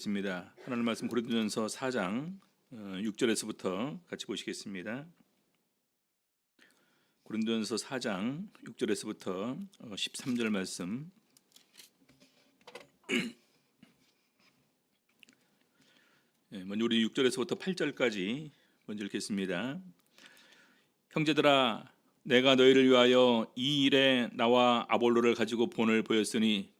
있습니다. 하나님 말씀 고린도전서 4장 6절에서부터 같이 보시겠습니다. 고린도전서 4장 6절에서부터 13절 말씀. 먼저 우리 6절에서부터 8절까지 먼저 읽겠습니다. 형제들아, 내가 너희를 위하여 이 일에 나와 아볼로를 가지고 본을 보였으니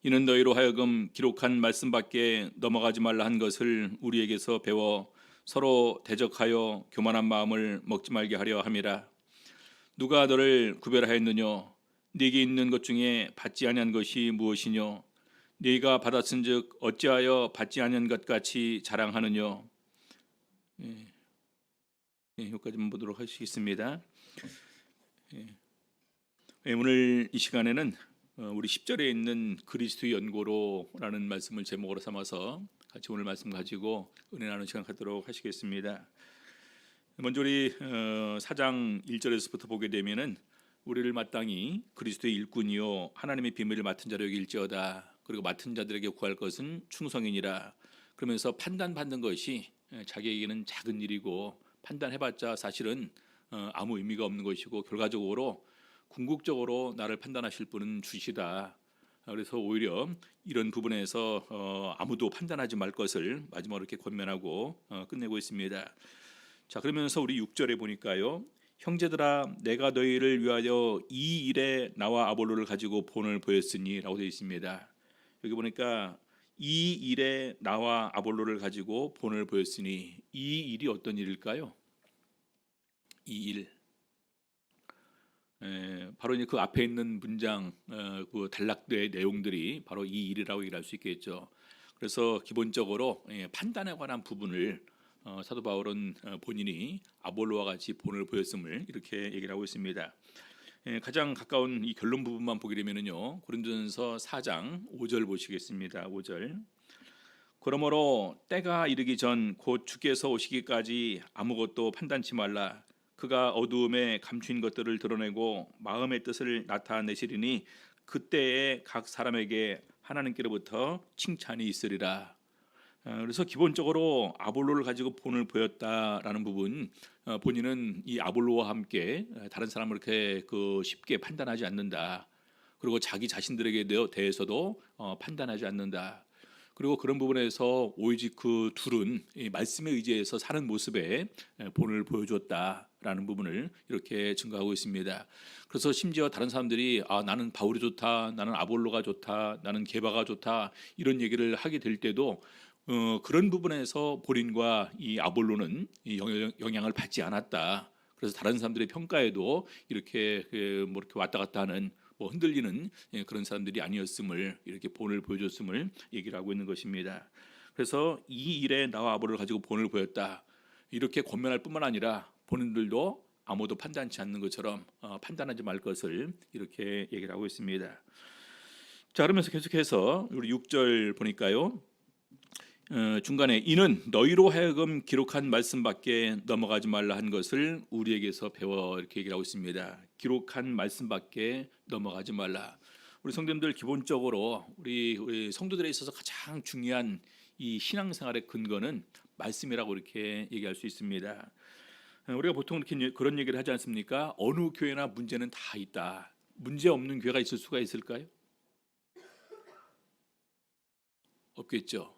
이는 너희로 하여금 기록한 말씀밖에 넘어가지 말라 한 것을 우리에게서 배워 서로 대적하여 교만한 마음을 먹지 말게 하려 함이라. 누가 너를 구별하였느뇨? 네게 있는 것 중에 받지 아니한 것이 무엇이뇨? 네가 받았은즉 어찌하여 받지 아니한 것 같이 자랑하느뇨? 여기까지만 보도록 하시겠습니다. 오늘 이 시간에는 우리 10절에 있는 그리스도의 연고로라는 말씀을 제목으로 삼아서 같이 오늘 말씀 가지고 은혜 나누는 시간 갖도록 하시겠습니다. 먼저 우리 4장 1절에서부터 보게 되면은 우리를 마땅히 그리스도의 일꾼이요 하나님의 비밀을 맡은 자로 여길지어다. 그리고 맡은 자들에게 구할 것은 충성이니라. 그러면서 판단받는 것이 자기에게는 작은 일이고 판단해봤자 사실은 아무 의미가 없는 것이고 결과적으로 궁극적으로 나를 판단하실 분은 주시다. 그래서 오히려 이런 부분에서 아무도 판단하지 말 것을 마지막으로 이렇게 권면하고 끝내고 있습니다. 자, 그러면서 우리 6절에 보니까요. 형제들아, 내가 너희를 위하여 이 일에 나와 아볼로를 가지고 본을 보였으니 라고 되어 있습니다. 여기 보니까 이 일에 나와 아볼로를 가지고 본을 보였으니 이 일이 어떤 일일까요? 이 일. 바로 이제 그 앞에 있는 문장 그 단락의 내용들이 바로 이 일이라고 얘기할 수 있겠죠. 그래서 기본적으로 판단에 관한 부분을 사도 바울은 본인이 아볼로와 같이 본을 보였음을 이렇게 얘기를 하고 있습니다. 가장 가까운 이 결론 부분만 보게 되면은요, 고린도전서 4장 5절 보시겠습니다. 5절. 그러므로 때가 이르기 전 곧 주께서 오시기까지 아무것도 판단치 말라. 그가 어두움에 감추인 것들을 드러내고 마음의 뜻을 나타내시리니 그때에 각 사람에게 하나님께로부터 칭찬이 있으리라. 그래서 기본적으로 아볼로를 가지고 본을 보였다라는 부분, 본인은 이 아볼로와 함께 다른 사람을 이렇게 쉽게 판단하지 않는다. 그리고 자기 자신들에게 대해서도 판단하지 않는다. 그리고 그런 부분에서 오직 그 둘은 이 말씀에 의지해서 사는 모습에 본을 보여줬다라는 부분을 이렇게 증거하고 있습니다. 그래서 심지어 다른 사람들이 나는 바울이 좋다, 나는 아볼로가 좋다, 나는 게바가 좋다 이런 얘기를 하게 될 때도 그런 부분에서 본인과 이 아볼로는 영향을 받지 않았다. 그래서 다른 사람들의 평가에도 이렇게 이렇게 왔다 갔다 하는 흔들리는 그런 사람들이 아니었음을 이렇게 본을 보여줬음을 얘기를 하고 있는 것입니다. 그래서 이 일에 나와 아볼로를 가지고 본을 보였다. 이렇게 권면할 뿐만 아니라 본인들도 아무도 판단치 않는 것처럼 판단하지 말 것을 이렇게 얘기를 하고 있습니다. 자, 그러면서 계속해서 우리 6절 보니까요. 중간에 이는 너희로 하여금 기록한 말씀밖에 넘어가지 말라 한 것을 우리에게서 배워 이렇게 얘기를 하고 있습니다. 기록한 말씀밖에 넘어가지 말라. 우리 성도님들 기본적으로 우리 성도들에 있어서 가장 중요한 이 신앙생활의 근거는 말씀이라고 이렇게 얘기할 수 있습니다. 우리가 보통 이렇게 그런 얘기를 하지 않습니까? 어느 교회나 문제는 다 있다. 문제 없는 교회가 있을 수가 있을까요? 없겠죠.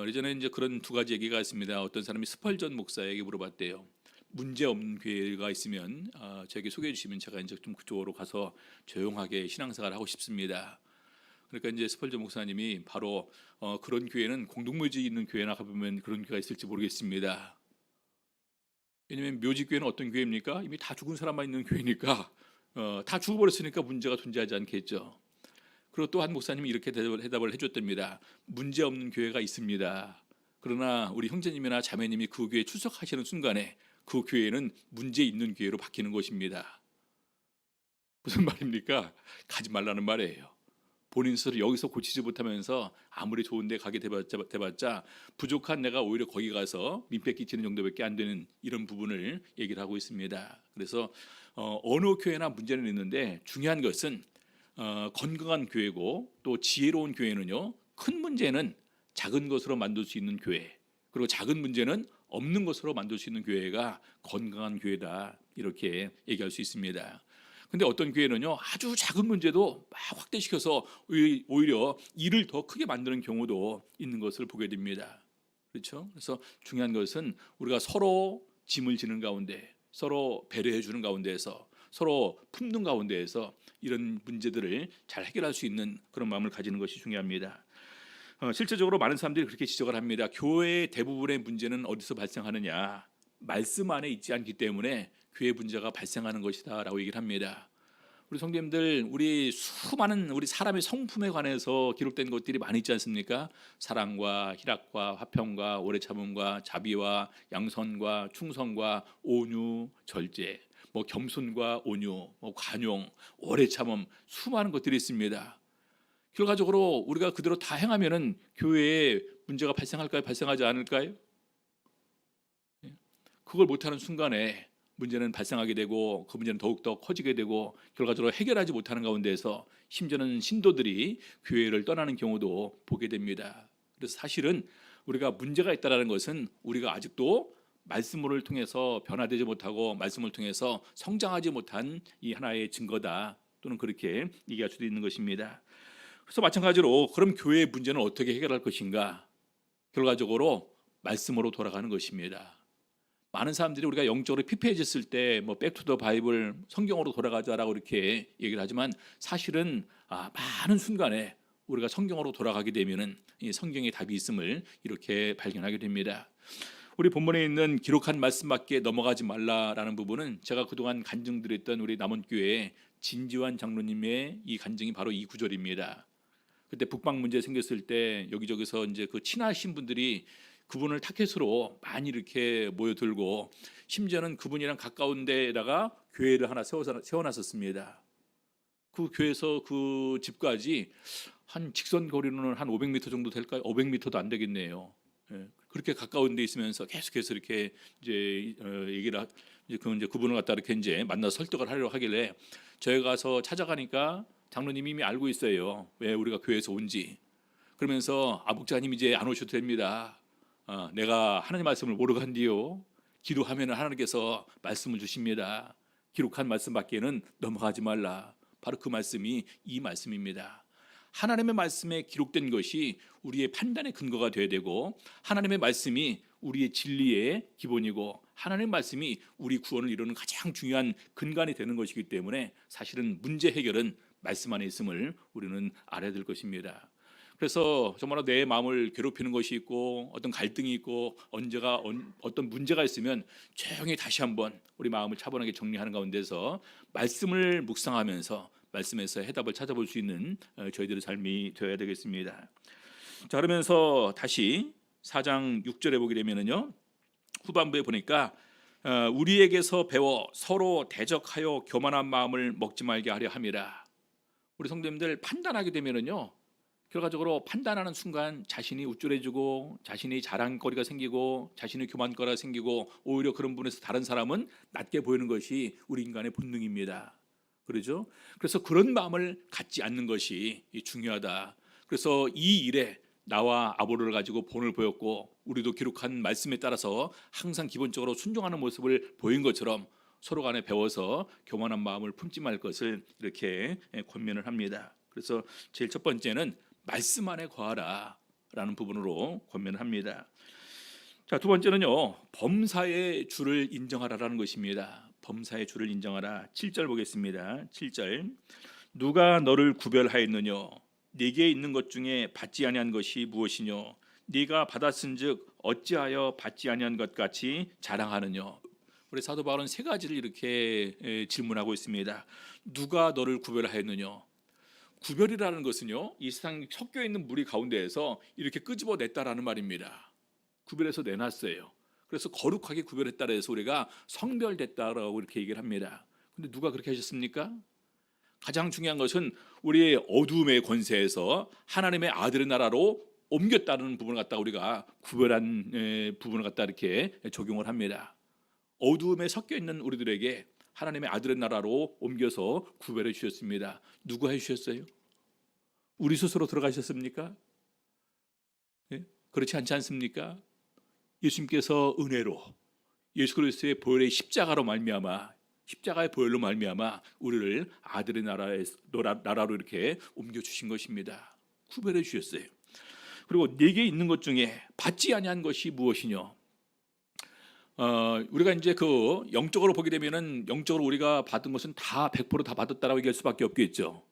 예전에 이제 그런 두 가지 얘기가 있습니다. 어떤 사람이 스펄전 목사에게 물어봤대요. 문제 없는 교회가 있으면 저에게 소개해 주시면 제가 이제 좀 그쪽으로 가서 조용하게 신앙생활을 하고 싶습니다. 그러니까 이제 스펄전 목사님이 바로 그런 교회는 공동묘지 있는 교회나 가보면 그런 교회가 있을지 모르겠습니다. 왜냐하면 묘지교회는 어떤 교회입니까? 이미 다 죽은 사람만 있는 교회니까 다 죽어버렸으니까 문제가 존재하지 않겠죠. 그리고 또 한 목사님이 이렇게 대답을 해줬답니다. 문제 없는 교회가 있습니다. 그러나 우리 형제님이나 자매님이 그 교회에 출석하시는 순간에 그 교회는 문제 있는 교회로 바뀌는 것입니다. 무슨 말입니까? 가지 말라는 말이에요. 본인 스스로 여기서 고치지 못하면서 아무리 좋은 데 가게 돼봤자 부족한 내가 오히려 거기 가서 민폐 끼치는 정도밖에 안 되는 이런 부분을 얘기를 하고 있습니다. 그래서 어느 교회나 문제는 있는데 중요한 것은 건강한 교회고 또 지혜로운 교회는요, 큰 문제는 작은 것으로 만들 수 있는 교회, 그리고 작은 문제는 없는 것으로 만들 수 있는 교회가 건강한 교회다, 이렇게 얘기할 수 있습니다. 근데 어떤 교회는요, 아주 작은 문제도 막 확대시켜서 오히려 일을 더 크게 만드는 경우도 있는 것을 보게 됩니다. 그렇죠? 그래서 중요한 것은 우리가 서로 짐을 지는 가운데, 서로 배려해 주는 가운데에서, 서로 품는 가운데에서 이런 문제들을 잘 해결할 수 있는 그런 마음을 가지는 것이 중요합니다. 실제적으로 많은 사람들이 그렇게 지적을 합니다. 교회의 대부분의 문제는 어디서 발생하느냐? 말씀 안에 있지 않기 때문에 교회 문제가 발생하는 것이다라고 얘기를 합니다. 우리 성도님들, 우리 수많은 우리 사람의 성품에 관해서 기록된 것들이 많이 있지 않습니까? 사랑과 희락과 화평과 오래 참음과 자비와 양선과 충성과 온유, 절제, 뭐 겸손과 온유, 뭐 관용, 오래 참음, 수많은 것들이 있습니다. 결과적으로 우리가 그대로 다 행하면은 교회에 문제가 발생할까요? 발생하지 않을까요? 그걸 못하는 순간에 문제는 발생하게 되고, 그 문제는 더욱더 커지게 되고, 결과적으로 해결하지 못하는 가운데서 심지어는 신도들이 교회를 떠나는 경우도 보게 됩니다. 그래서 사실은 우리가 문제가 있다는 것은 우리가 아직도 말씀을 통해서 변화되지 못하고 말씀을 통해서 성장하지 못한 이 하나의 증거다, 또는 그렇게 얘기할 수도 있는 것입니다. 그래서 마찬가지로 그럼 교회의 문제는 어떻게 해결할 것인가? 결과적으로 말씀으로 돌아가는 것입니다. 많은 사람들이 우리가 영적으로 피폐해졌을 때 뭐 백투더 바이블, 성경으로 돌아가자라고 이렇게 얘기를 하지만, 사실은 많은 순간에 우리가 성경으로 돌아가게 되면은 이 성경에 답이 있음을 이렇게 발견하게 됩니다. 우리 본문에 있는 기록한 말씀밖에 넘어가지 말라라는 부분은 제가 그동안 간증드렸던 우리 남원교회 진지환 장로님의 이 간증이 바로 이 구절입니다. 그때 북방 문제 생겼을 때 여기저기서 이제 그 친하신 분들이 그분을 타켓으로 많이 이렇게 모여들고, 심지어는 그분이랑 가까운 데다가 교회를 하나 세워놨었습니다. 그 교회에서 그 집까지 한 직선 거리로는 한 500m 정도 될까요? 500m도 안 되겠네요. 예, 그렇게 가까운 데 있으면서 계속해서 이렇게 이제 얘기를 이제 그분을 갖다 이렇게 이제 만나서 설득을 하려고 하길래, 저희 가서 찾아가니까 장로님이 이미 알고 있어요, 왜 우리가 교회에서 온지. 그러면서 목사님 이제 안 오셔도 됩니다. 내가 하나님 말씀을 모르고 한디요, 기도하면 하나님께서 말씀을 주십니다. 기록한 말씀밖에는 넘어가지 말라. 바로 그 말씀이 이 말씀입니다. 하나님의 말씀에 기록된 것이 우리의 판단의 근거가 되어야 되고, 하나님의 말씀이 우리의 진리의 기본이고, 하나님의 말씀이 우리 구원을 이루는 가장 중요한 근간이 되는 것이기 때문에, 사실은 문제 해결은 말씀 안에 있음을 우리는 알아야 될 것입니다. 그래서 정말로 내 마음을 괴롭히는 것이 있고, 어떤 갈등이 있고, 언제가 어떤 문제가 있으면 조용히 다시 한번 우리 마음을 차분하게 정리하는 가운데서 말씀을 묵상하면서 말씀에서 해답을 찾아볼 수 있는 저희들의 삶이 되어야 되겠습니다. 자, 그러면서 다시 4장 6절에 보게 되면은요, 후반부에 보니까 우리에게서 배워 서로 대적하여 교만한 마음을 먹지 말게 하려 함이라. 우리 성도님들, 판단하게 되면은요, 결과적으로 판단하는 순간 자신이 우쭐해지고, 자신이 자랑거리가 생기고, 자신의 교만거리가 생기고, 오히려 그런 부분에서 다른 사람은 낮게 보이는 것이 우리 인간의 본능입니다. 그렇죠? 그래서 그런 마음을 갖지 않는 것이 중요하다. 그래서 이 일에 나와 아보로를 가지고 본을 보였고, 우리도 기록한 말씀에 따라서 항상 기본적으로 순종하는 모습을 보인 것처럼 서로 간에 배워서 교만한 마음을 품지 말 것을 이렇게 권면을 합니다. 그래서 제일 첫 번째는 말씀 안에 거하라 라는 부분으로 권면을 합니다. 자, 두 번째는요, 범사의 주를 인정하라라는 것입니다. 범사의 주를 인정하라. 7절 보겠습니다. 7절. 누가 너를 구별하였느냐? 네게 있는 것 중에 받지 아니한 것이 무엇이뇨? 네가 받았은즉 어찌하여 받지 아니한 것 같이 자랑하느냐? 우리 사도 바울은 세 가지를 이렇게 질문하고 있습니다. 누가 너를 구별하였느냐? 구별이라는 것은요, 이 세상 섞여 있는 무리 가운데에서 이렇게 끄집어냈다라는 말입니다. 구별해서 내놨어요. 그래서 거룩하게 구별했다라 해서 우리가 성별됐다라고 이렇게 얘기를 합니다. 근데 누가 그렇게 하셨습니까? 가장 중요한 것은 우리의 어두움의 권세에서 하나님의 아들의 나라로 옮겼다는 부분을 갖다 우리가 구별한 부분을 갖다 이렇게 적용을 합니다. 어두움에 섞여 있는 우리들에게 하나님의 아들의 나라로 옮겨서 구별해 주셨습니다. 누가 해 주셨어요? 우리 스스로 들어가셨습니까? 예? 그렇지 않지 않습니까? 예수님께서 은혜로 예수 그리스도의 보혈의 십자가로 말미암아 십자가의 보혈로 말미암아 우리를 아들의 나라로 이렇게 옮겨 주신 것입니다. 구별해 주셨어요. 그리고 내게 있는 것 중에 받지 아니한 것이 무엇이뇨? 우리가 이제 그 영적으로 보게 되면은 영적으로 우리가 받은 것은 다 100%다 받았다라고 얘기할 수밖에 없겠죠.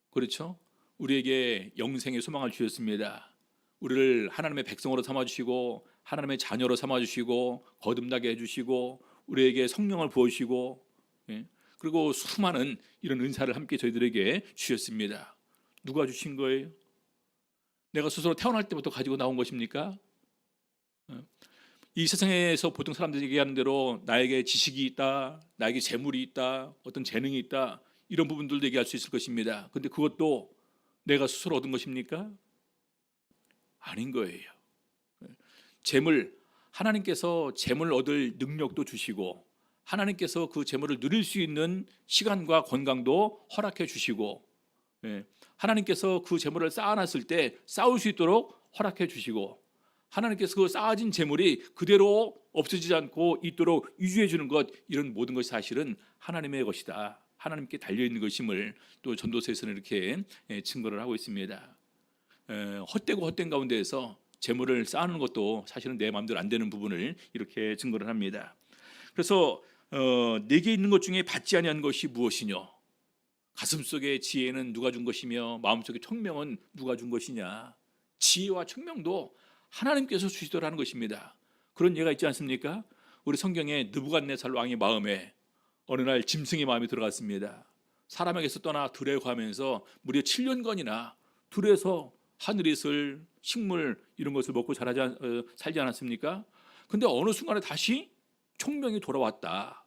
그렇죠? 우리에게 영생의 소망을 주셨습니다. 우리를 하나님의 백성으로 삼아 주시고 하나님의 자녀로 삼아 주시고 거듭나게 해 주시고 우리에게 성령을 부어 주시고, 예? 그리고 수많은 이런 은사를 함께 저희들에게 주셨습니다. 누가 주신 거예요? 내가 스스로 태어날 때부터 가지고 나온 것입니까? 이 세상에서 보통 사람들이 얘기하는 대로 나에게 지식이 있다, 나에게 재물이 있다, 어떤 재능이 있다, 이런 부분들도 얘기할 수 있을 것입니다. 근데 그것도 내가 스스로 얻은 것입니까? 아닌 거예요. 재물, 하나님께서 재물 얻을 능력도 주시고 하나님께서 그 재물을 누릴 수 있는 시간과 건강도 허락해 주시고, 하나님께서 그 재물을 쌓아놨을 때 쌓을 수 있도록 허락해 주시고, 하나님께서 그 쌓아진 재물이 그대로 없어지지 않고 있도록 유지해 주는 것, 이런 모든 것이 사실은 하나님의 것이다, 하나님께 달려있는 것임을 또 전도서에서는 이렇게 증거를 하고 있습니다. 헛되고 헛된 가운데에서 재물을 쌓는 것도 사실은 내 마음대로 안 되는 부분을 이렇게 증거를 합니다. 그래서 내게 있는 것 중에 받지 아니한 것이 무엇이뇨? 가슴속의 지혜는 누가 준 것이며 마음속의 청명은 누가 준 것이냐? 지혜와 청명도 하나님께서 주시더라는 것입니다. 그런 예가 있지 않습니까? 우리 성경에 느부갓네살 왕의 마음에 어느 날 짐승의 마음이 들어갔습니다. 사람에게서 떠나 들에 가면서 무려 7년간이나 들에서 하늘이슬, 식물 이런 것을 먹고 살지 않았습니까? 근데 어느 순간에 다시 총명이 돌아왔다.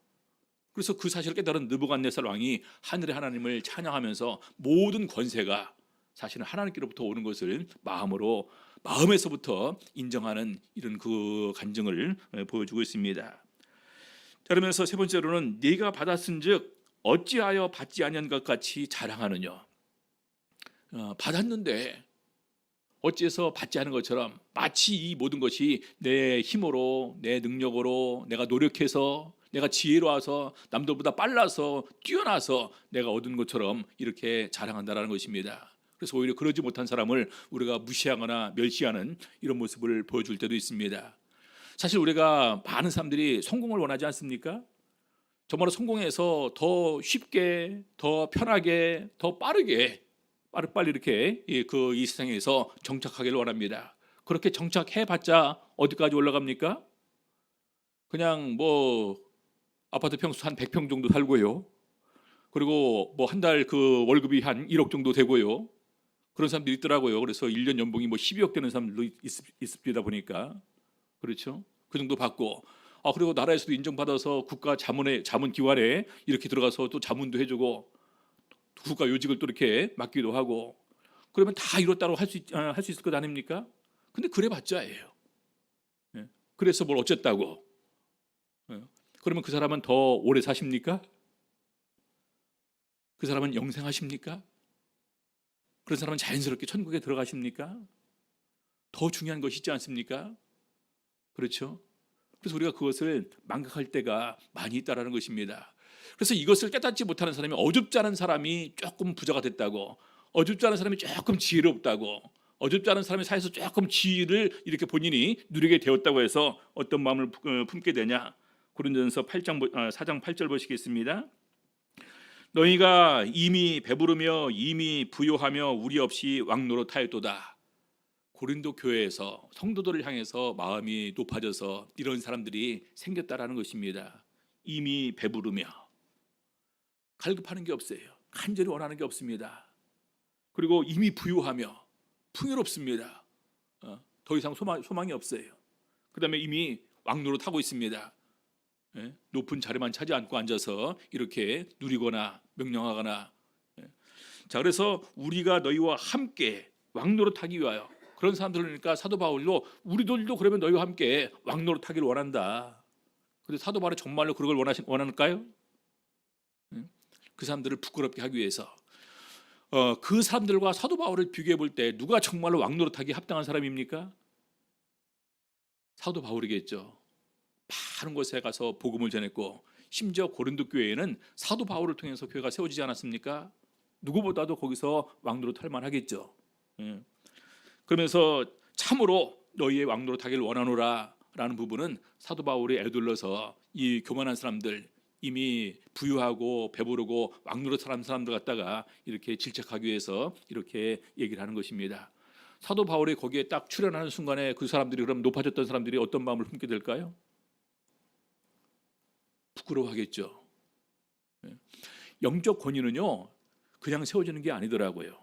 그래서 그 사실을 깨달은 느부갓네살 왕이 하늘의 하나님을 찬양하면서 모든 권세가 사실은 하나님께로부터 오는 것을 마음에서부터 인정하는 이런 그 간증을 보여주고 있습니다. 자, 그러면서 세 번째로는 네가 받았은즉 어찌하여 받지 아니한 것 같이 자랑하느냐? 받았는데 어째서 받지 않은 것처럼 마치 이 모든 것이 내 힘으로, 내 능력으로, 내가 노력해서, 내가 지혜로워서, 남들보다 빨라서, 뛰어나서 내가 얻은 것처럼 이렇게 자랑한다라는 것입니다. 그래서 오히려 그러지 못한 사람을 우리가 무시하거나 멸시하는 이런 모습을 보여줄 때도 있습니다. 사실 우리가 많은 사람들이 성공을 원하지 않습니까? 정말로 성공해서 더 쉽게, 더 편하게, 더 빠르게 빨리 이렇게 이 세상에서 정착하기를 원합니다. 그렇게 정착해봤자 어디까지 올라갑니까? 그냥 뭐 아파트 평수 한 100평 정도 살고요. 그리고 뭐 한 달 그 월급이 한 1억 정도 되고요. 그런 사람들이 있더라고요. 그래서 1년 연봉이 뭐 12억 되는 사람들도 있습니다 보니까. 그렇죠? 그 정도 받고, 그리고 나라에서도 인정받아서 국가 자문기관에 이렇게 들어가서 또 자문도 해주고 국가 요직을 또 이렇게 맡기도 하고, 그러면 다 이뤘다고 할 수 있을 것 아닙니까? 근데 그래봤자예요. 그래서 뭘 어쨌다고? 그러면 그 사람은 더 오래 사십니까? 그 사람은 영생하십니까? 그런 사람은 자연스럽게 천국에 들어가십니까? 더 중요한 것이 있지 않습니까? 그렇죠? 그래서 우리가 그것을 망각할 때가 많이 있다라는 것입니다. 그래서 이것을 깨닫지 못하는 사람이, 어줍지 않은 사람이 조금 부자가 됐다고, 어줍지 않은 사람이 조금 지혜롭다고, 어줍지 않은 사람이 사회에서 조금 지위를 이렇게 본인이 누리게 되었다고 해서 어떤 마음을 품게 되냐? 고린도전서 4장 8절 보시겠습니다. 너희가 이미 배부르며 이미 부요하며 우리 없이 왕노릇하였도다. 고린도 교회에서 성도들을 향해서 마음이 높아져서 이런 사람들이 생겼다라는 것입니다. 이미 배부르며, 갈급하는 게 없어요. 간절히 원하는 게 없습니다. 그리고 이미 부유하며 풍요롭습니다. 더 이상 소망이 없어요. 그 다음에 이미 왕노릇하고 있습니다. 높은 자리만 차지 않고 앉아서 이렇게 누리거나 명령하거나. 자, 그래서 우리가 너희와 함께 왕노릇하기 위하여, 그런 사람들이니까 사도 바울도 우리들도 그러면 너희와 함께 왕노릇하기를 원한다. 근데 사도 바울이 정말로 그걸 원할까요? 그 사람들을 부끄럽게 하기 위해서 그 사람들과 사도 바울을 비교해 볼 때 누가 정말로 왕노릇하기 합당한 사람입니까? 사도 바울이겠죠. 많은 곳에 가서 복음을 전했고 심지어 고린도 교회에는 사도 바울을 통해서 교회가 세워지지 않았습니까? 누구보다도 거기서 왕노릇할 만하겠죠. 예. 그러면서 참으로 너희의 왕노릇하기를 원하노라 라는 부분은 사도 바울이 애둘러서 이 교만한 사람들, 이미 부유하고 배부르고 왕노릇하는 사람들 갖다가 이렇게 질책하기 위해서 이렇게 얘기를 하는 것입니다. 사도 바울이 거기에 딱 출연하는 순간에 그 사람들이, 그럼 높아졌던 사람들이 어떤 마음을 품게 될까요? 부끄러워하겠죠. 영적 권위는요 그냥 세워지는 게 아니더라고요.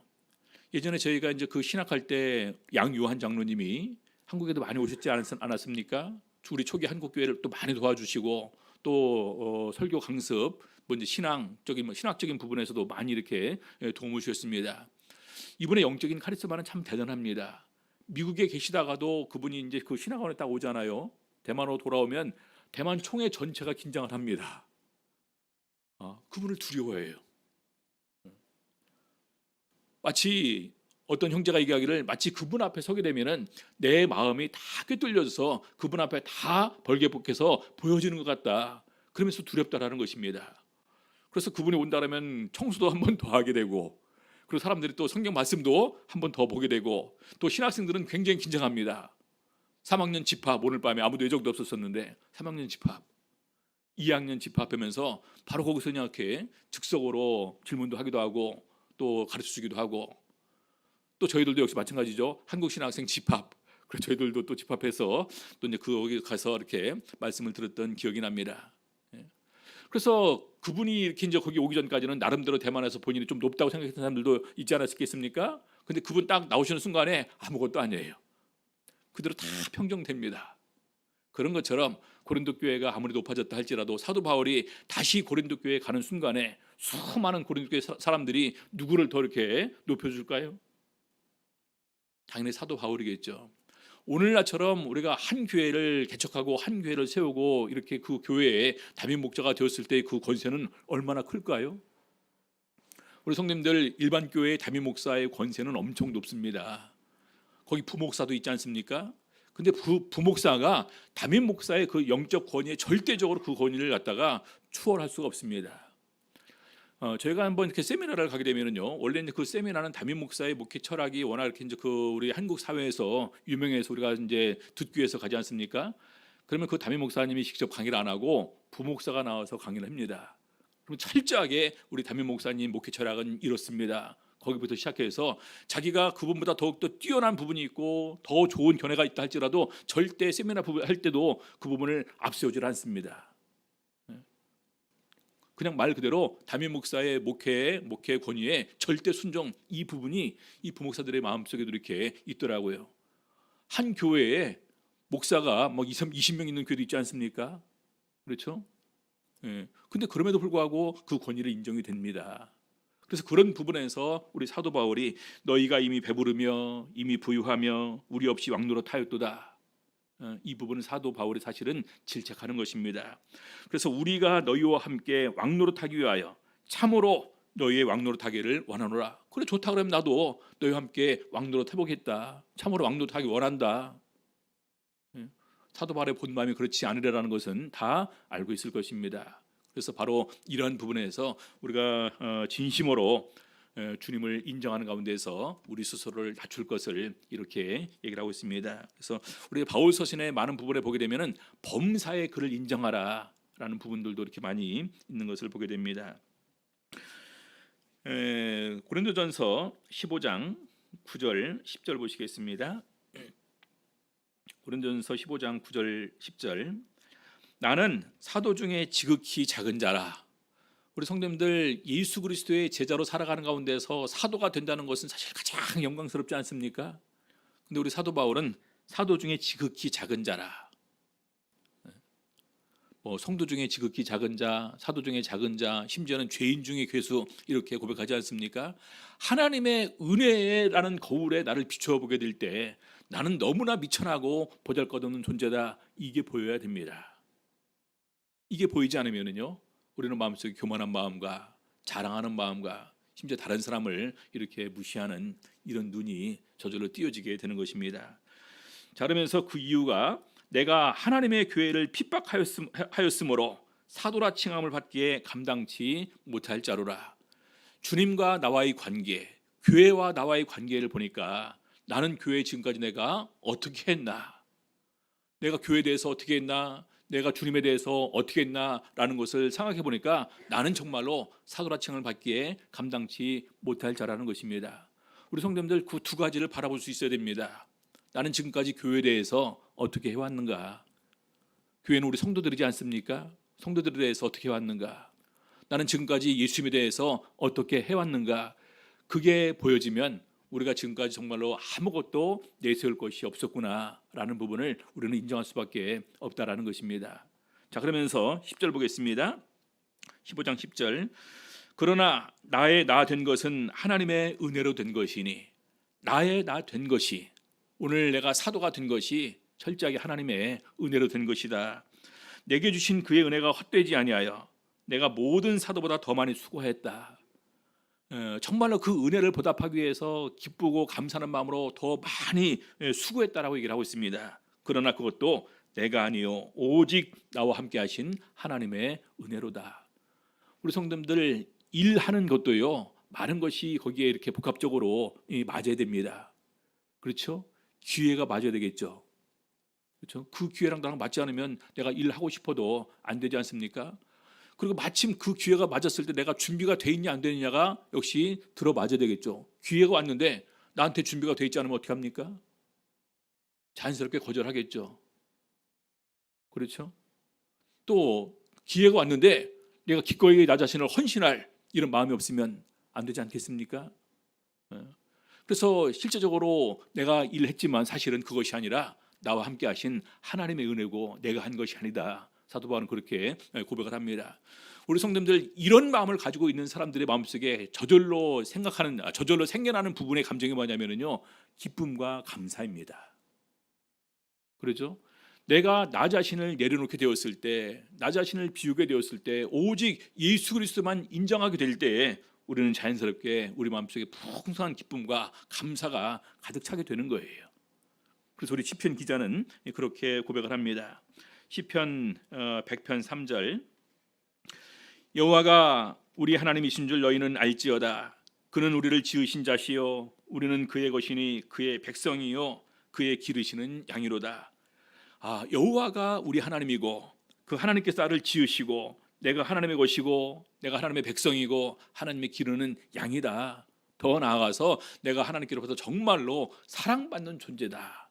예전에 저희가 이제 그 신학할 때 양요한 장로님이 한국에도 많이 오셨지 않았습니까? 우리 초기 한국 교회를 또 많이 도와주시고 또 설교 강습, 뭐 이제 신학적인 부분에서도 많이 이렇게 도움을 주셨습니다. 이분의 영적인 카리스마는 참 대단합니다. 미국에 계시다가도 그분이 이제 그 신학원에 딱 오잖아요. 대만으로 돌아오면 대만 총회 전체가 긴장을 합니다. 그분을 두려워해요. 마치 어떤 형제가 얘기하기를 마치 그분 앞에 서게 되면은 내 마음이 다 꿰뚫려져서 그분 앞에 다 벌게복해서 보여지는 것 같다. 그러면서 두렵다라는 것입니다. 그래서 그분이 온다라면 청소도 한 번 더 하게 되고, 그리고 사람들이 또 성경 말씀도 한 번 더 보게 되고, 또 신학생들은 굉장히 긴장합니다. 3학년 집합, 오늘 밤에 아무도 예정도 없었었는데 3학년 집합, 2학년 집합하면서 바로 거기서 이렇게 즉석으로 질문도 하기도 하고 또 가르쳐주기도 하고, 또 저희들도 역시 마찬가지죠. 한국 신학생 집합, 그래서 저희들도 또 집합해서 또 이제 거기 가서 이렇게 말씀을 들었던 기억이 납니다. 그래서 그분이 이렇게 이제 거기 오기 전까지는 나름대로 대만에서 본인이 좀 높다고 생각했던 사람들도 있지 않았겠습니까? 근데 그분 딱 나오시는 순간에 아무것도 아니에요. 그대로 다 평정됩니다. 그런 것처럼 고린도 교회가 아무리 높아졌다 할지라도 사도 바울이 다시 고린도 교회에 가는 순간에 수많은 고린도 교회 사람들이 누구를 더 이렇게 높여줄까요? 당연히 사도 바울이겠죠. 오늘날처럼 우리가 한 교회를 개척하고 한 교회를 세우고 이렇게 그 교회에 담임 목자가 되었을 때 그 권세는 얼마나 클까요? 우리 성도님들, 일반 교회의 담임 목사의 권세는 엄청 높습니다. 거기 부목사도 있지 않습니까? 근데 부목사가 담임 목사의 그 영적 권위에 절대적으로 그 권위를 갖다가 추월할 수가 없습니다. 저희가 한번 이렇게 세미나를 가게 되면은요, 원래 이제 그 세미나는 담임 목사의 목회 철학이 워낙 이렇게 이제 그 우리 한국 사회에서 유명해서 우리가 이제 듣기 위해서 가지 않습니까? 그러면 그 담임 목사님이 직접 강의를 안 하고 부목사가 나와서 강의를 합니다. 그럼 철저하게 우리 담임 목사님 목회 철학은 이렇습니다. 거기부터 시작해서 자기가 그분보다 더욱더 뛰어난 부분이 있고 더 좋은 견해가 있다 할지라도 절대 세미나 할 때도 그 부분을 앞세우질 않습니다. 그냥 말 그대로 담임 목사의 목회 권위에 절대 순종, 이 부분이 이 부목사들의 마음속에도 이렇게 있더라고요. 한 교회에 목사가 뭐 20명 있는 교회도 있지 않습니까? 그렇죠? 예. 근데 그럼에도 불구하고 그 권위를 인정이 됩니다. 그래서 그런 부분에서 우리 사도 바울이 너희가 이미 배부르며 이미 부유하며 우리 없이 왕노릇하였도다. 이 부분은 사도 바울이 사실은 질책하는 것입니다. 그래서 우리가 너희와 함께 왕노릇하기 위하여 참으로 너희의 왕노릇하기를 원하노라. 그래, 좋다 그러면 나도 너희와 함께 왕노릇 해보겠다. 참으로 왕노릇하기 원한다. 사도 바울의 본 마음이 그렇지 않으려라는 것은 다 알고 있을 것입니다. 그래서 바로 이러한 부분에서 우리가 진심으로 주님을 인정하는 가운데서 우리 스스로를 낮출 것을 이렇게 얘기를 하고 있습니다. 그래서 우리 바울 서신의 많은 부분에 보게 되면은 범사의 그를 인정하라라는 부분들도 이렇게 많이 있는 것을 보게 됩니다. 고린도전서 15장 9절 10절 보시겠습니다. 고린도전서 15장 9절 10절. 나는 사도 중에 지극히 작은 자라. 우리 성도님들, 예수 그리스도의 제자로 살아가는 가운데서 사도가 된다는 것은 사실 가장 영광스럽지 않습니까? 근데 우리 사도 바울은 사도 중에 지극히 작은 자라. 뭐 성도 중에 지극히 작은 자, 사도 중에 작은 자, 심지어는 죄인 중에 괴수, 이렇게 고백하지 않습니까? 하나님의 은혜라는 거울에 나를 비추어 보게 될 때 나는 너무나 미천하고 보잘것없는 존재다. 이게 보여야 됩니다. 이게 보이지 않으면은요, 우리는 마음속에 교만한 마음과 자랑하는 마음과 심지어 다른 사람을 이렇게 무시하는 이런 눈이 저절로 띄어지게 되는 것입니다. 자, 그러면서 그 이유가 내가 하나님의 교회를 핍박하였으므로 사도라 칭함을 받기에 감당치 못할 자로라. 주님과 나와의 관계, 교회와 나와의 관계를 보니까 나는 교회 지금까지 내가 어떻게 했나, 내가 교회에 대해서 어떻게 했나, 내가 주님에 대해서 어떻게 했나라는 것을 생각해 보니까 나는 정말로 사도라 칭을 받기에 감당치 못할 자라는 것입니다. 우리 성도님들 그 두 가지를 바라볼 수 있어야 됩니다. 나는 지금까지 교회에 대해서 어떻게 해왔는가? 교회는 우리 성도들이지 않습니까? 성도들에 대해서 어떻게 해왔는가? 나는 지금까지 예수님에 대해서 어떻게 해왔는가? 그게 보여지면 우리가 지금까지 정말로 아무것도 내세울 것이 없었구나라는 부분을 우리는 인정할 수밖에 없다라는 것입니다. 자, 그러면서 10절 보겠습니다. 15장 10절. 그러나 나의 나 된 것은 하나님의 은혜로 된 것이니, 나의 나 된 것이, 오늘 내가 사도가 된 것이 철저하게 하나님의 은혜로 된 것이다. 내게 주신 그의 은혜가 헛되지 아니하여 내가 모든 사도보다 더 많이 수고했다. 정말로 그 은혜를 보답하기 위해서 기쁘고 감사하는 마음으로 더 많이 수고했다라고 얘기를 하고 있습니다. 그러나 그것도 내가 아니요 오직 나와 함께 하신 하나님의 은혜로다. 우리 성도님들 일하는 것도요, 많은 것이 거기에 이렇게 복합적으로 맞아야 됩니다. 그렇죠? 기회가 맞아야 되겠죠. 그렇죠? 그 기회랑 나랑 맞지 않으면 내가 일하고 싶어도 안 되지 않습니까? 그리고 마침 그 기회가 맞았을 때 내가 준비가 돼 있냐 안 되느냐가 역시 들어맞아야 되겠죠. 기회가 왔는데 나한테 준비가 돼 있지 않으면 어떻게 합니까? 자연스럽게 거절하겠죠. 그렇죠? 또 기회가 왔는데 내가 기꺼이 나 자신을 헌신할 이런 마음이 없으면 안 되지 않겠습니까? 그래서 실제적으로 내가 일을 했지만 사실은 그것이 아니라 나와 함께 하신 하나님의 은혜고 내가 한 것이 아니다. 사도 바울은 그렇게 고백을 합니다. 우리 성도님들 이런 마음을 가지고 있는 사람들의 마음속에 저절로 생겨나는 부분의 감정이 뭐냐면요, 기쁨과 감사입니다. 그렇죠? 내가 나 자신을 내려놓게 되었을 때, 나 자신을 비우게 되었을 때, 오직 예수 그리스도만 인정하게 될 때 우리는 자연스럽게 우리 마음속에 풍성한 기쁨과 감사가 가득 차게 되는 거예요. 그래서 우리 시편 기자는 그렇게 고백을 합니다. 시편 100편 3절. 여호와가 우리 하나님이신 줄 너희는 알지어다. 그는 우리를 지으신 자시요 우리는 그의 것이니 그의 백성이요 그의 기르시는 양이로다. 여호와가 우리 하나님이고 그 하나님께서 나를 지으시고 내가 하나님의 것이고 내가 하나님의 백성이고 하나님의 기르는 양이다. 더 나아가서 내가 하나님께로부터 정말로 사랑받는 존재다.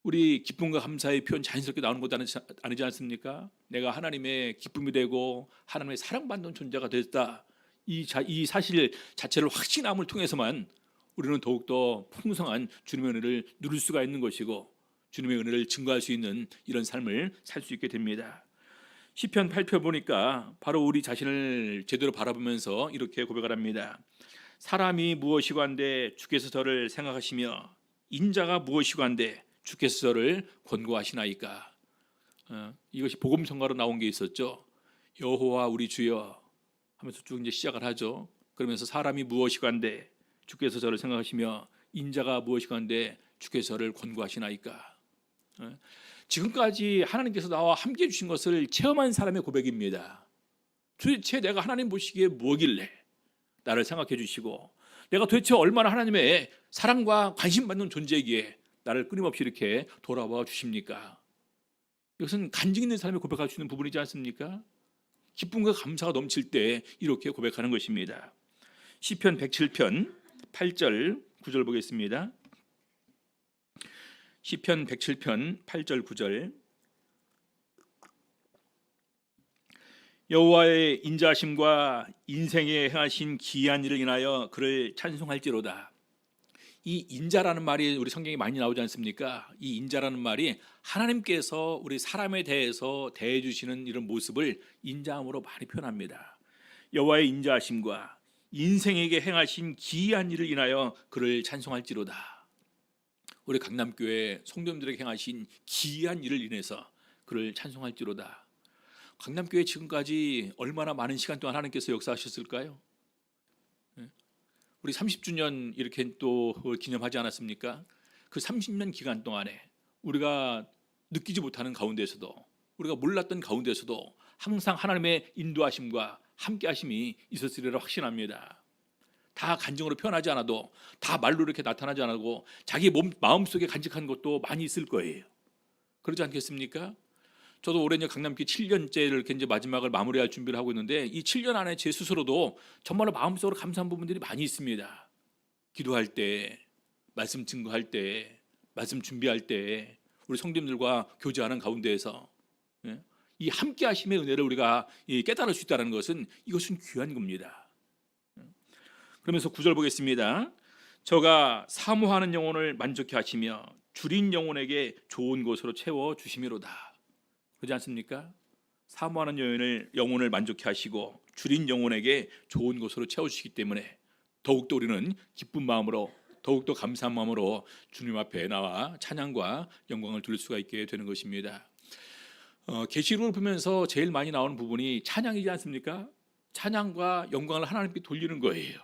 우리 기쁨과 감사의 표현 자연스럽게 나오는 것도 아니지 않습니까? 내가 하나님의 기쁨이 되고 하나님의 사랑받는 존재가 됐다. 이 사실 자체를 확신함을 통해서만 우리는 더욱더 풍성한 주님의 은혜를 누릴 수가 있는 것이고 주님의 은혜를 증거할 수 있는 이런 삶을 살 수 있게 됩니다. 시편 8편 보니까 바로 우리 자신을 제대로 바라보면서 이렇게 고백을 합니다. 사람이 무엇이고 한데 주께서 저를 생각하시며 인자가 무엇이고 한데 주께서 저를 권고하시나이까. 이것이 복음성가로 나온 게 있었죠. 여호와 우리 주여 하면서 쭉 이제 시작을 하죠. 그러면서 사람이 무엇이고 한데 주께서 저를 생각하시며 인자가 무엇이고 한데 주께서 저를 권고하시나이까. 지금까지 하나님께서 나와 함께 해주신 것을 체험한 사람의 고백입니다. 도대체 내가 하나님 보시기에 뭐길래 나를 생각해 주시고 내가 도대체 얼마나 하나님의 사랑과 관심 받는 존재이기에 나를 끊임없이 이렇게 돌아와 주십니까? 이것은 간증 있는 사람이 고백할 수 있는 부분이지 않습니까? 기쁨과 감사가 넘칠 때 이렇게 고백하는 것입니다. 시편 107편 8절 9절 보겠습니다. 시편 107편 8절 9절. 여호와의 인자하심과 인생에 행하신 기이한 일을 인하여 그를 찬송할지로다. 이 인자라는 말이 우리 성경에 많이 나오지 않습니까? 이 인자라는 말이 하나님께서 우리 사람에 대해서 대해 주시는 이런 모습을 인자함으로 많이 표현합니다. 여호와의 인자하심과 인생에게 행하신 기이한 일을 인하여 그를 찬송할지로다. 우리 강남교회 성도님들에게 행하신 기이한 일을 인해서 그를 찬송할지로다. 강남교회 지금까지 얼마나 많은 시간 동안 하나님께서 역사하셨을까요? 우리 30주년 이렇게 또 기념하지 않았습니까? 그 30년 기간 동안에 우리가 느끼지 못하는 가운데서도, 우리가 몰랐던 가운데서도 항상 하나님의 인도하심과 함께하심이 있었으리라 확신합니다. 다 간증으로 표현하지 않아도, 다 말로 이렇게 나타나지 않아도 자기 마음속에 간직한 것도 많이 있을 거예요. 그러지 않겠습니까? 저도 올해 이제 강남기 7년째를 이렇게 이제 마지막을 마무리할 준비를 하고 있는데, 이 7년 안에 제 스스로도 정말로 마음속으로 감사한 부분들이 많이 있습니다. 기도할 때, 말씀 증거할 때, 말씀 준비할 때, 우리 성도님들과 교제하는 가운데에서 이 함께하심의 은혜를 우리가 깨달을 수 있다는 것은, 이것은 귀한 겁니다. 그러면서 9절 보겠습니다. 저가 사모하는 영혼을 만족케 하시며 줄인 영혼에게 좋은 것으로 채워 주심이로다. 그렇지 않습니까? 사모하는 영혼을 만족케 하시고 줄인 영혼에게 좋은 것으로 채워주시기 때문에 더욱더 우리는 기쁜 마음으로, 더욱더 감사한 마음으로 주님 앞에 나와 찬양과 영광을 드릴 수가 있게 되는 것입니다. 계시록을 보면서 제일 많이 나오는 부분이 찬양이지 않습니까? 찬양과 영광을 하나님께 돌리는 거예요.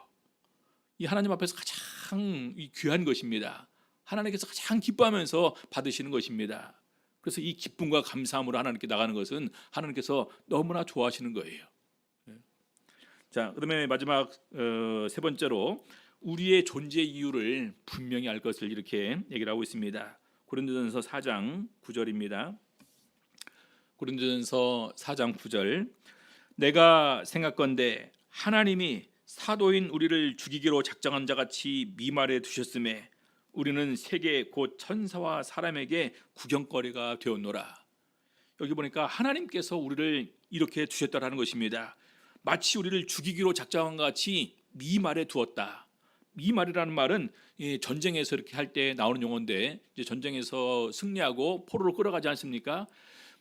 이 하나님 앞에서 가장 귀한 것입니다. 하나님께서 가장 기뻐하면서 받으시는 것입니다. 그래서 이 기쁨과 감사함으로 하나님께 나가는 것은 하나님께서 너무나 좋아하시는 거예요. 자, 그다음에 마지막 세 번째로 우리의 존재 이유를 분명히 알 것을 이렇게 얘기를 하고 있습니다. 고린도전서 4장 9절입니다. 고린도전서 4장 9절. 내가 생각건대 하나님이 사도인 우리를 죽이기로 작정한 자같이 미말에 두셨음에 우리는 세계 곧 천사와 사람에게 구경거리가 되었노라. 여기 보니까 하나님께서 우리를 이렇게 두셨다라는 것입니다. 마치 우리를 죽이기로 작정한 것 같이 미말에 두었다. 미말이라는 말은 전쟁에서 이렇게 할 때 나오는 용어인데, 이제 전쟁에서 승리하고 포로로 끌어가지 않습니까?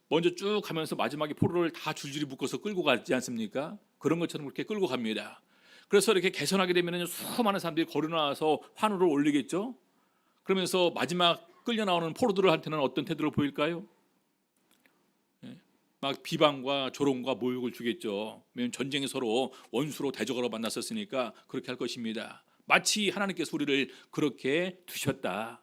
먼저 쭉 가면서 마지막에 포로를 다 줄줄이 묶어서 끌고 가지 않습니까? 그런 것처럼 그렇게 끌고 갑니다. 그래서 이렇게 개선하게 되면 수많은 사람들이 거리 나와서 환호를 올리겠죠. 그러면서 마지막 끌려 나오는 포로들한테는 어떤 태도를 보일까요? 막 비방과 조롱과 모욕을 주겠죠. 왜냐하면 전쟁에 서로 원수로 대적으로 만났었으니까 그렇게 할 것입니다. 마치 하나님께서 우리를 그렇게 두셨다.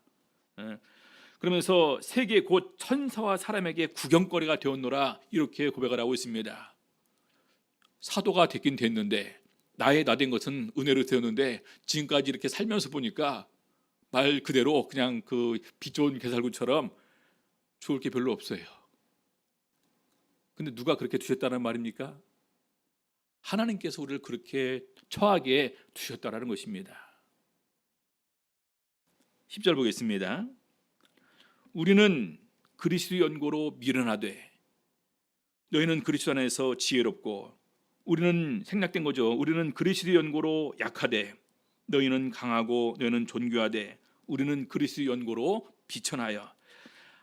그러면서 세계 곧 천사와 사람에게 구경거리가 되었노라, 이렇게 고백을 하고 있습니다. 사도가 됐긴 됐는데, 나의 나 된 것은 은혜로 되었는데, 지금까지 이렇게 살면서 보니까 말 그대로 그냥 그 빛 좋은 개살구처럼 좋을 게 별로 없어요. 근데 누가 그렇게 두셨다는 말입니까? 하나님께서 우리를 그렇게 처하게 두셨다는 것입니다. 10절 보겠습니다. 우리는 그리스도 연고로 미련하되 너희는 그리스도 안에서 지혜롭고, 우리는 생략된 거죠. 우리는 그리스도 연고로 약하되 너희는 강하고, 너희는 존귀하되 우리는 그리스도 연고로 비천하여.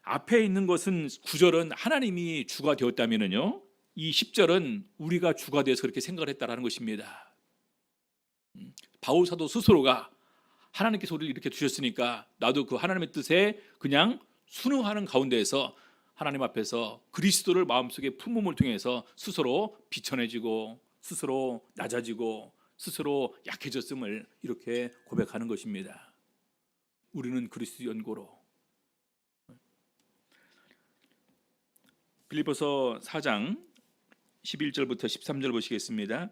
앞에 있는 것은 9절은 하나님이 주가 되었다면은요, 이 10절은 우리가 주가 돼서 그렇게 생각을 했다라는 것입니다. 바울 사도 스스로가 하나님께서 우리를 이렇게 주셨으니까 나도 그 하나님의 뜻에 그냥 순응하는 가운데에서 하나님 앞에서 그리스도를 마음속에 품음을 통해서 스스로 비천해지고, 스스로 낮아지고, 스스로 약해졌음을 이렇게 고백하는 것입니다. 우리는 그리스도 연고로. 빌립보서 4장 11절부터 13절 보시겠습니다.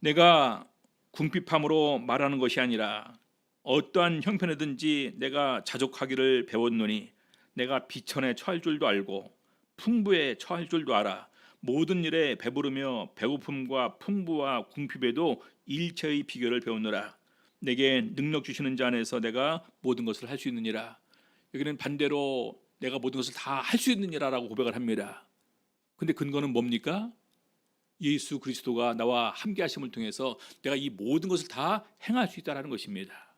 내가 궁핍함으로 말하는 것이 아니라 어떠한 형편이든지 내가 자족하기를 배웠노니, 내가 비천에 처할 줄도 알고 풍부에 처할 줄도 알아. 모든 일에 배부르며 배고픔과 풍부와 궁핍에도 일체의 비결을 배우노라. 내게 능력 주시는 자 안에서 내가 모든 것을 할 수 있느니라. 여기는 반대로 내가 모든 것을 다 할 수 있느니라라고 고백을 합니다. 근데 근거는 뭡니까? 예수 그리스도가 나와 함께 하심을 통해서 내가 이 모든 것을 다 행할 수 있다는 것입니다.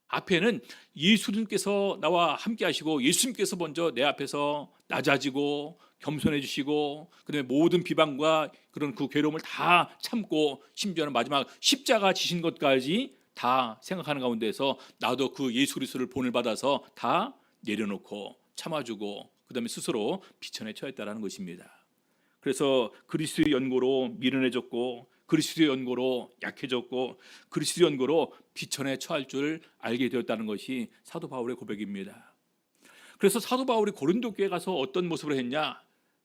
앞에는 예수님께서 나와 함께 하시고, 예수님께서 먼저 내 앞에서 낮아지고 겸손해 주시고, 그다음에 모든 비방과 그런 그 괴로움을 다 참고, 심지어는 마지막 십자가 지신 것까지 다 생각하는 가운데서 나도 그 예수 그리스도를 본을 받아서 다 내려놓고 참아주고, 그다음에 스스로 비천에 처했다라는 것입니다. 그래서 그리스도의 연고로 미련해졌고, 그리스도의 연고로 약해졌고, 그리스도의 연고로 비천에 처할 줄 알게 되었다는 것이 사도 바울의 고백입니다. 그래서 사도 바울이 고린도 교회에 가서 어떤 모습을 했냐?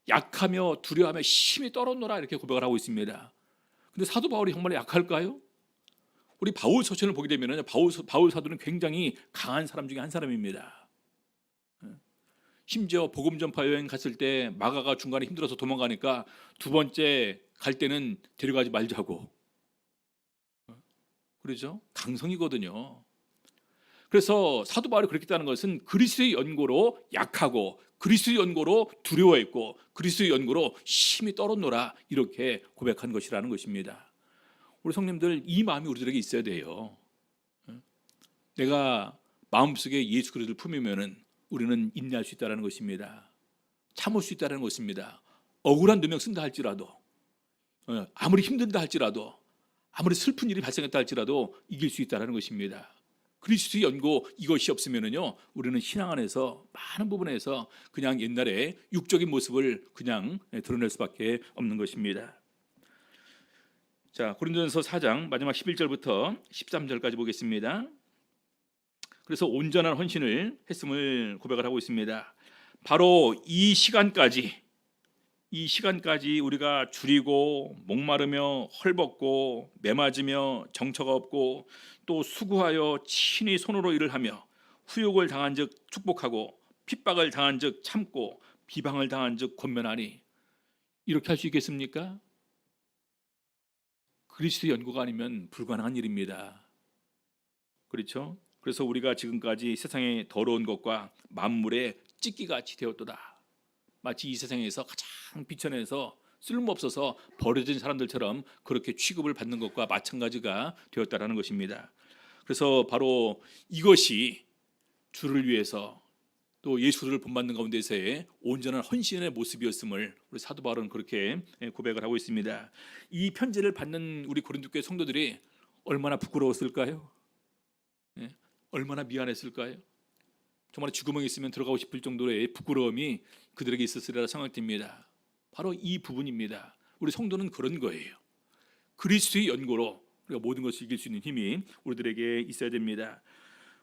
약하며 두려워하며 심히 떨었노라 이렇게 고백을 하고 있습니다. 근데 사도 바울이 정말 약할까요? 우리 바울 서신을 보게 되면 바울 사도는 굉장히 강한 사람 중에 한 사람입니다. 심지어 복음 전파 여행 갔을 때 마가가 중간에 힘들어서 도망가니까 두 번째 갈 때는 데려가지 말자고. 그러죠? 강성이거든요. 그래서 사도 바울이 그렇게 했다는 것은 그리스도의 연고로 약하고 그리스도의 연고로 두려워했고 그리스도의 연고로 심히 떨었노라 이렇게 고백한 것이라는 것입니다. 우리 성님들 이 마음이 우리들에게 있어야 돼요. 내가 마음속에 예수 그리스도를 품으면은 우리는 인내할 수 있다는 것입니다. 참을 수 있다는 것입니다. 억울한 누명 쓴다 할지라도 아무리 힘든다 할지라도 아무리 슬픈 일이 발생했다 할지라도 이길 수 있다는 것입니다. 그리스도의 연고 이것이 없으면은요 우리는 신앙 안에서 많은 부분에서 그냥 옛날에 육적인 모습을 그냥 드러낼 수밖에 없는 것입니다. 자, 고린도전서 4장 마지막 11절부터 13절까지 보겠습니다. 그래서 온전한 헌신을 했음을 고백을 하고 있습니다. 바로 이 시간까지 우리가 줄이고 목마르며 헐벗고 매맞으며 정처가 없고 또 수고하여 친히 손으로 일을 하며 후욕을 당한즉 축복하고 핍박을 당한즉 참고 비방을 당한즉 권면하니 이렇게 할 수 있겠습니까? 그리스도의 연고가 아니면 불가능한 일입니다. 그렇죠? 그래서 우리가 지금까지 세상의 더러운 것과 만물의 찢기같이 되었도다. 마치 이 세상에서 가장 비천해서 쓸모없어서 버려진 사람들처럼 그렇게 취급을 받는 것과 마찬가지가 되었다라는 것입니다. 그래서 바로 이것이 주를 위해서 또 예수를 본받는 가운데서의 온전한 헌신의 모습이었음을 우리 사도 바울은 그렇게 고백을 하고 있습니다. 이 편지를 받는 우리 고린도 교회 성도들이 얼마나 부끄러웠을까요? 얼마나 미안했을까요? 정말 쥐구멍에 있으면 들어가고 싶을 정도의 부끄러움이 그들에게 있었으리라 생각됩니다. 바로 이 부분입니다. 우리 성도는 그런 거예요. 그리스도의 연고로 우리가 모든 것을 이길 수 있는 힘이 우리들에게 있어야 됩니다.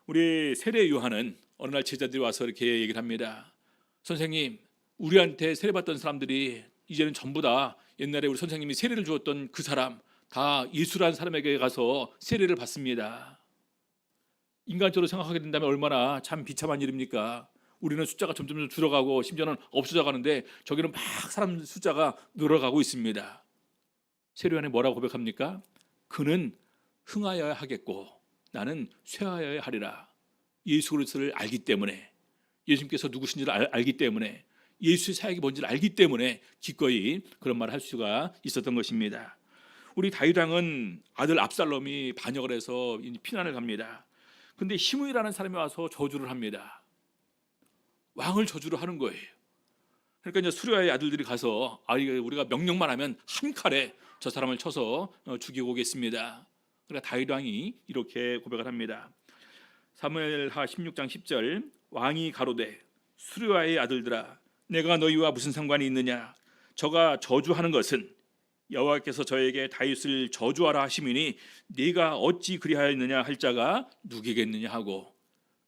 우리 세례 요한은 어느 날 제자들이 와서 이렇게 얘기를 합니다. 선생님, 우리한테 세례받던 사람들이 이제는 전부 다 옛날에 우리 선생님이 세례를 주었던 그 사람 다 예수라는 사람에게 가서 세례를 받습니다. 인간적으로 생각하게 된다면 얼마나 참 비참한 일입니까? 우리는 숫자가 점점 줄어가고 심지어는 없어져 가는데 저기는 막 사람 숫자가 늘어가고 있습니다. 세례요한이 뭐라고 고백합니까? 그는 흥하여야 하겠고 나는 쇠하여야 하리라. 예수 그리스도를 알기 때문에, 예수님께서 누구신지를 알기 때문에, 예수의 사역이 뭔지를 알기 때문에 기꺼이 그런 말을 할 수가 있었던 것입니다. 우리 다윗 왕은 아들 압살롬이 반역을 해서 피난을 갑니다. 근데 시므이라는 사람이 와서 저주를 합니다. 왕을 저주를 하는 거예요. 그러니까 이제 수르야의 아들들이 가서 우리가 명령만 하면 한 칼에 저 사람을 쳐서 죽이고 오겠습니다. 그러니까 다윗 왕이 이렇게 고백을 합니다. 사무엘하 16장 10절 왕이 가로되 수르야의 아들들아 내가 너희와 무슨 상관이 있느냐 저가 저주하는 것은 여호와께서 저에게 다윗을 저주하라 하심이니 네가 어찌 그리하였느냐 할 자가 누구겠느냐 하고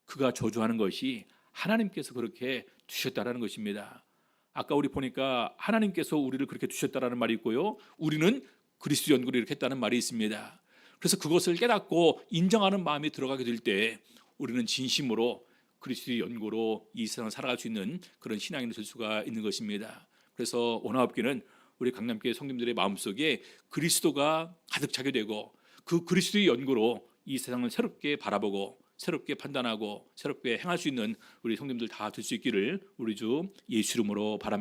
그가 저주하는 것이 하나님께서 그렇게 두셨다라는 것입니다. 아까 우리 보니까 하나님께서 우리를 그렇게 두셨다라는 말이 있고요. 우리는 그리스도 연고로 이렇게 했다는 말이 있습니다. 그래서 그것을 깨닫고 인정하는 마음이 들어가게 될 때 우리는 진심으로 그리스도의 연고로 이 세상을 살아갈 수 있는 그런 신앙이 될 수가 있는 것입니다. 그래서 원화업기는 우리 강남교회 성도님들의 마음속에 그리스도가 가득 차게 되고 그 그리스도의 연고로 이 세상을 새롭게 바라보고 새롭게 판단하고 새롭게 행할 수 있는 우리 성도님들 다 될 수 있기를 우리 주 예수 이름으로 바랍니다.